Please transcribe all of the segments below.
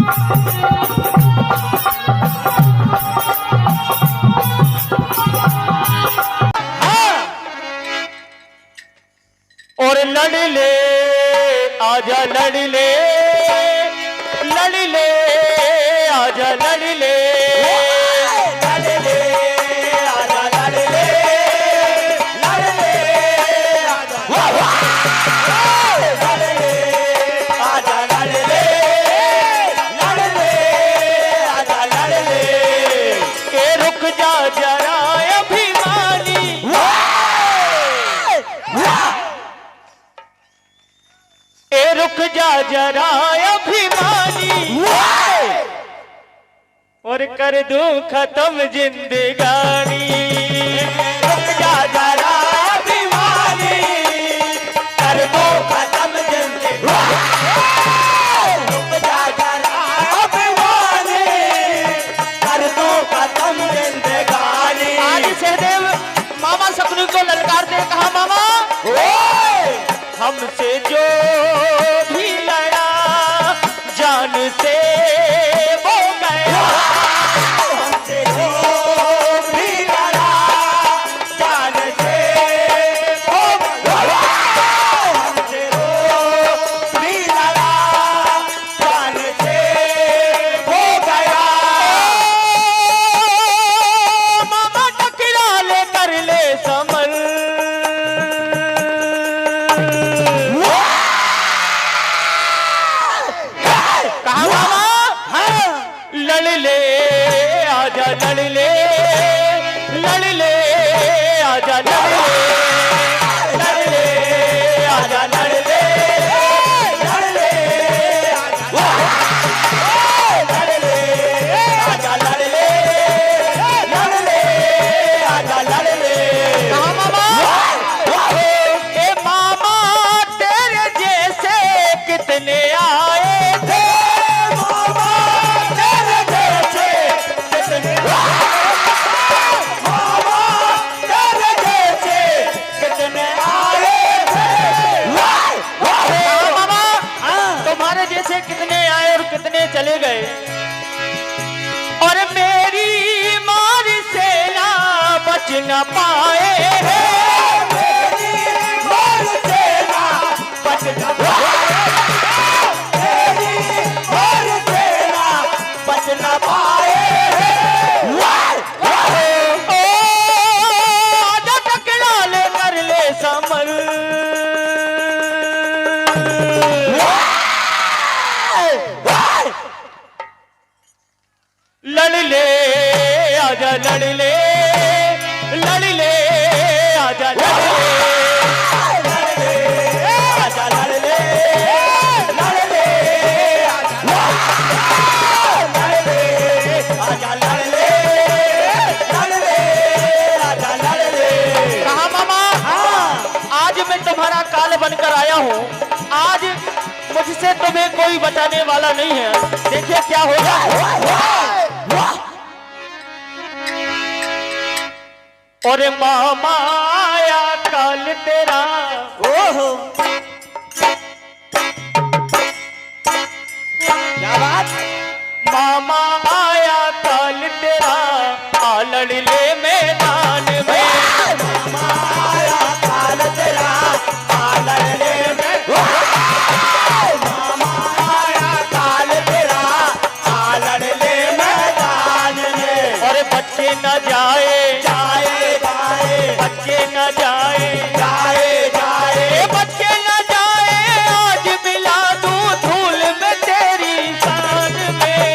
और लड़ ले आजा लड़ ले आजा लड़ ले आजा लड़ ले आजा लड़ ले आजा लड़ ले के रुक जा जरा अभिमानी रुक जा जरा अभिमानी और कर दूं खत्म जिंदगानी। रुक जा जरा अभिमानी कर दूं खत्म जिंदगानी। रुक जा जरा अभिमानी कर दूं खत्म जिंदगानी। आज सहदेव मामा सपने को ललकारते कहा मामा हमसे जो भी लड़ा जान से वो गया। हमसे जो भी लड़ा जान से वो गया। हमसे जो भी लड़ा जान से वो गया। मामा टकरा ले कर ले समर लड़ ले आजा लड़ ले आजा लड़ ले आजा लड़ ले आजा लड़ ले आजा लड़ ले। कहाँ मामा ए मामा तेरे जैसे कितने आए थे। कितने आए और कितने चले गए और मेरी मार से ना बच न पाए हैं। मेरी मार से ना बच न पाए। मेरी मार से ना बच न पाए हैं। आजा टकरा ले कर ले समर। लड़ ले आजा लड़ ले आजा लड़ ले आजा लड़ ले आजा लड़ ले आजा लड़ ले। कहा मामा आज मैं तुम्हारा काल बनकर आया हूँ। आज मुझसे तुम्हें कोई बचाने वाला नहीं है। देखिए क्या होगा। और मामा आया काल तेरा ओहो क्या बात। मामा आया काल तेरा आ लड़ ले मैदान में। मामा आया काल तेरा आ लड़ ले मामा आया काल तेरा आ लड़ ले मैदान में। और बच्चे न जाए बच्चे न जाए बच्चे न जाए आज मिला दूं धूल में तेरी शान में।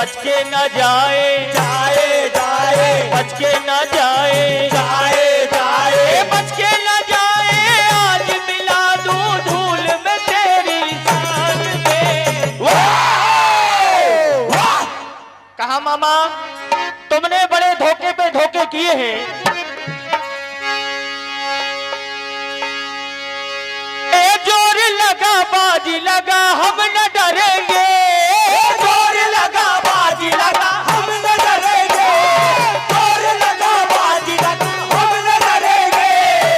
बच के न जाए, जाए जाए बच के न जाए, जाए जाए बच के न जाए। आज मिला दूं धूल में तेरी शान में। कहा मामा तुमने बड़े धोखे पे धोखे किए हैं। ए जोर लगा बाजी लगा हम न डरेंगे, जोर लगा बाजी लगा हम न डरेंगे, जोर लगा बाजी लगा हम न डरेंगे,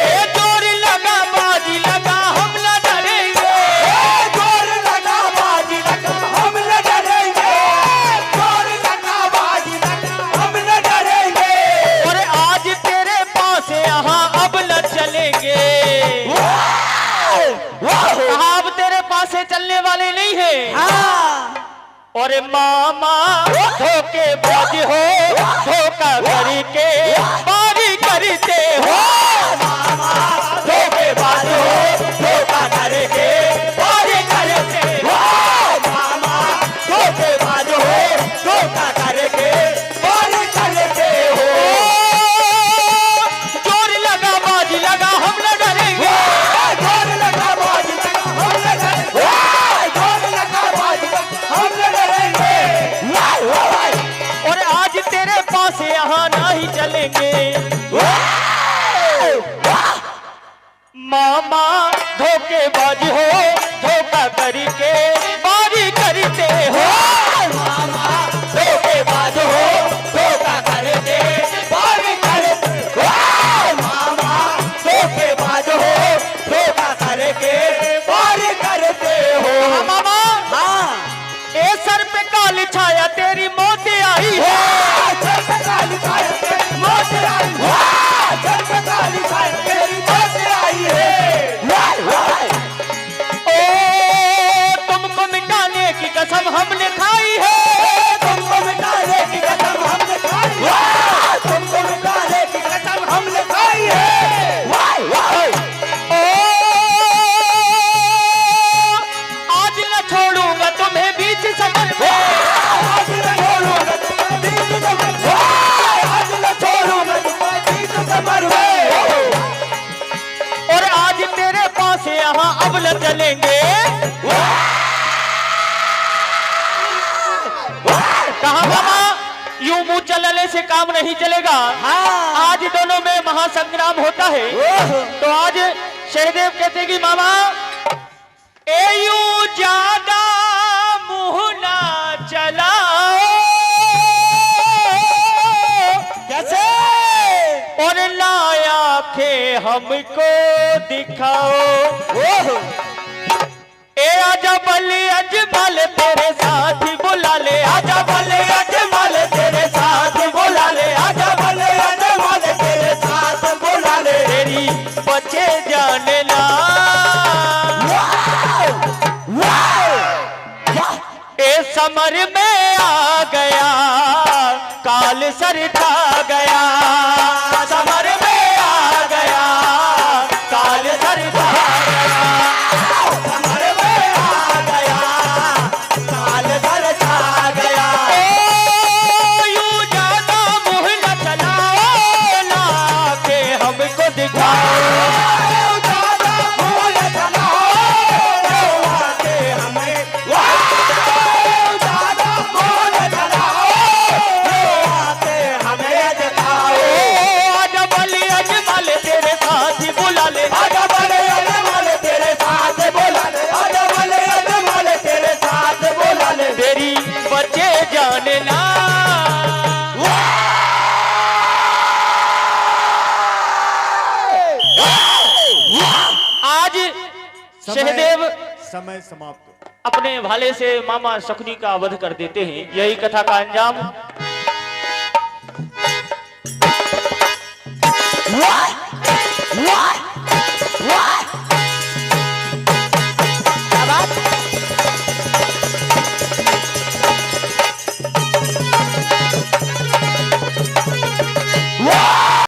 ए जोर लगा बाजी लगा हम न डरेंगे, जोर लगा बाजी लगा हम न डरेंगे, जोर लगा बाजी लगा हम न डरेंगे। और आज तेरे पास यहाँ अब न चलेंगे। कहा अब तेरे पास से चलने वाले नहीं है। और मामा धोखेबाज हो, धोखा करके बारी करते हो। धोखेबाज हो, धोखा करके बारी करते हो। मामा धोखेबाज हो, धोखा करके बारी करते हो। जोर लगा बाजी लगा हम न डरेंगे, जोर लगा बाजी लगा हम न डरेंगे, जोर लगा बाजी लगा हम न डरेंगे। और आज तेरे पास यहाँ नहीं चलेंगे। मामा धोखेबाज हो, धोखा करके बारी करते हो। धोखेबाज हो, धोखा करके बारी करते हो। मामा धोखेबाज हो, धोखा करके बारी करते हो। कहा मामा हाँ ए सर पे काली छाया तेरी मौत आई है। सर पे काली छाया तेरी मौत आई है, सर पे काली छाया तेरी मौत आई है। ओ तुमको मिटाने की कसम हमने खाई है, तुमको मिटाने की कसम हमने खाई है, तुमको मिटाने की कसम हमने खाई है। ओ आज न छोड़ूंगा तुम्हें बीच सफर में। आज न छोड़ूंगा तुम्हें बीच सफर में, आज न छोड़ूंगा तुम्हें बीच सफर में। और आज तेरे पास यहाँ अब न चलेंगे। कहा मामा यूं मुंह चलने से काम नहीं चलेगा। आज दोनों में महासंग्राम होता है। तो आज सहदेव कहते कि मामा ए यूं ज्यादा मुंह ना चलाओ, कैसे और लाया खे हमको दिखाओ। ए आजा बल्ले अजमल तेरे साथ बुला ले, आजा बल्ले अजमल तेरे साथ बुला ले, आजा भले अजमल तेरे साथ बुला ले। तेरी बचे जाने ना। ए समर में आ गया काल सर खा गया, समर में आ गया काल सर खा गया। समर में आ गया, काल सर छा गया। ओ यूं ज्यादा मुँह न चलाओ, लाके हमको दिखाओ। ज्यादा भूल चलाओ, आके हमें ज्यादा भूल चलाओ, आके हमें जताओ। आजा बल्ले अजमल तेरे साथ बुला ले, आजा भले अजमल तेरे साथ बुला ले, आजा भले अजमल तेरे साथ बुला ले। तेरी बचे जाने ना। आज सहदेव समय समाप्त। अपने भाले से मामा शकुनी का वध कर देते हैं। यही कथा का अंजाम। What?